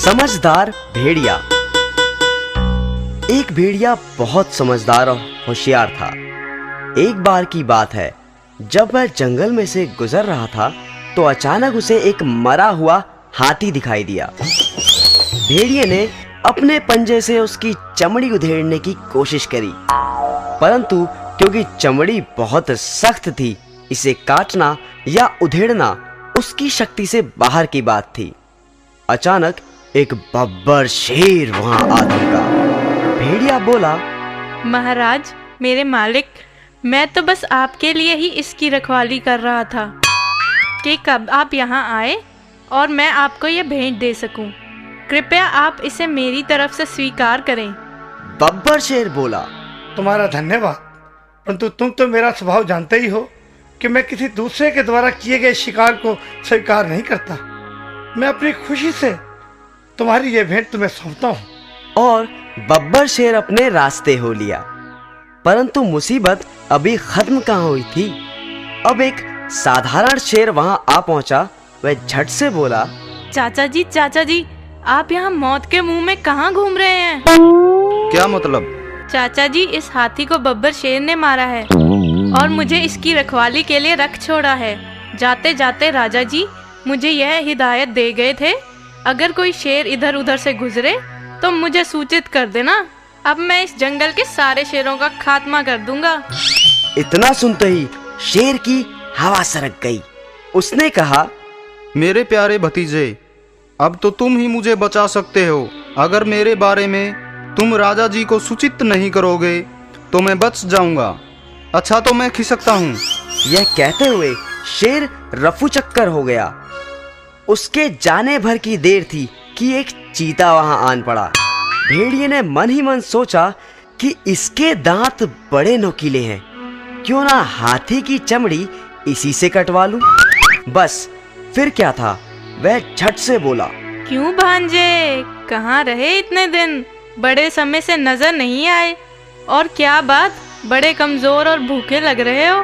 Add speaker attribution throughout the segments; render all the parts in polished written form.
Speaker 1: समझदार भेड़िया। एक भेड़िया बहुत समझदार और होशियार था। एक बार की बात है, जब वह जंगल में से गुजर रहा था तो अचानक उसे एक मरा हुआ हाथी दिखाई दिया। भेड़िए ने अपने पंजे से उसकी चमड़ी उधेड़ने की कोशिश करी, परंतु क्योंकि चमड़ी बहुत सख्त थी, इसे काटना या उधेड़ना उसकी शक्ति से बाहर की बात थी। अचानक एक बब्बर शेर वहां आ रुका। भेड़िया बोला,
Speaker 2: महाराज, मेरे मालिक, मैं तो बस आपके लिए ही इसकी रखवाली कर रहा था कि कब आप यहाँ आए और मैं आपको ये भेंट दे सकूं। कृपया आप इसे मेरी तरफ से स्वीकार करें।
Speaker 1: बब्बर शेर बोला,
Speaker 3: तुम्हारा धन्यवाद, परंतु तुम तो मेरा स्वभाव जानते ही हो कि मैं किसी दूसरे के द्वारा किए गए शिकार को स्वीकार नहीं करता। मैं अपनी खुशी से तुम्हारी ये भेंट तुम्हें सौंपता हूँ।
Speaker 1: और बब्बर शेर अपने रास्ते हो लिया। परंतु मुसीबत अभी खत्म कहाँ हुई थी। अब एक साधारण शेर वहां आ पहुंचा। वह झट से बोला,
Speaker 2: चाचा जी, आप यहाँ मौत के मुंह में कहाँ घूम रहे हैं?
Speaker 4: क्या मतलब?
Speaker 2: चाचा जी, इस हाथी को बब्बर शेर ने मारा है और मुझे इसकी रखवाली के लिए रख छोड़ा है। जाते जाते राजा जी मुझे यह हिदायत दे गए थे, अगर कोई शेर इधर उधर से गुजरे तो मुझे सूचित कर देना। अब मैं इस जंगल के सारे शेरों का खात्मा कर दूंगा।
Speaker 1: इतना सुनते ही शेर की हवा सरक गई। उसने कहा,
Speaker 4: मेरे प्यारे भतीजे, अब तो तुम ही मुझे बचा सकते हो। अगर मेरे बारे में तुम राजा जी को सूचित नहीं करोगे तो मैं बच जाऊंगा। अच्छा, तो मैं खिसकता हूँ।
Speaker 1: यह कहते हुए शेर रफू चक्कर हो गया। उसके जाने भर की देर थी कि एक चीता वहां आन पड़ा। भेड़िए ने मन ही मन सोचा कि इसके दांत बड़े नुकीले हैं, क्यों ना हाथी की चमड़ी इसी से कटवा लूं। बस फिर क्या था, वह झट से बोला,
Speaker 2: क्यों भांजे, कहाँ रहे इतने दिन? बड़े समय से नजर नहीं आए। और क्या बात, बड़े कमजोर और भूखे लग रहे हो।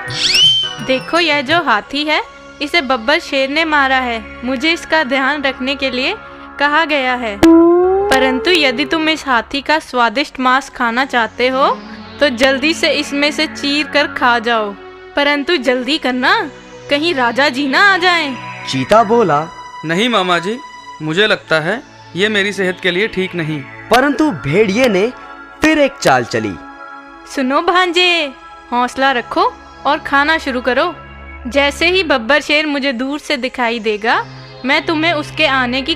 Speaker 2: देखो, यह जो हाथी है इसे बब्बर शेर ने मारा है। मुझे इसका ध्यान रखने के लिए कहा गया है। परंतु यदि तुम इस हाथी का स्वादिष्ट मांस खाना चाहते हो तो जल्दी से इसमें से चीर कर खा जाओ। परंतु जल्दी करना, कहीं राजा जी ना आ जाएं।
Speaker 1: चीता बोला,
Speaker 5: नहीं मामा जी, मुझे लगता है ये मेरी सेहत के लिए ठीक नहीं।
Speaker 1: परंतु भेड़िए ने फिर एक चाल चली।
Speaker 2: सुनो भांजे, हौसला रखो और खाना शुरू करो। जैसे ही बब्बर शेर मुझे दूर से दिखाई देगा, मैं तुम्हें उसके आने की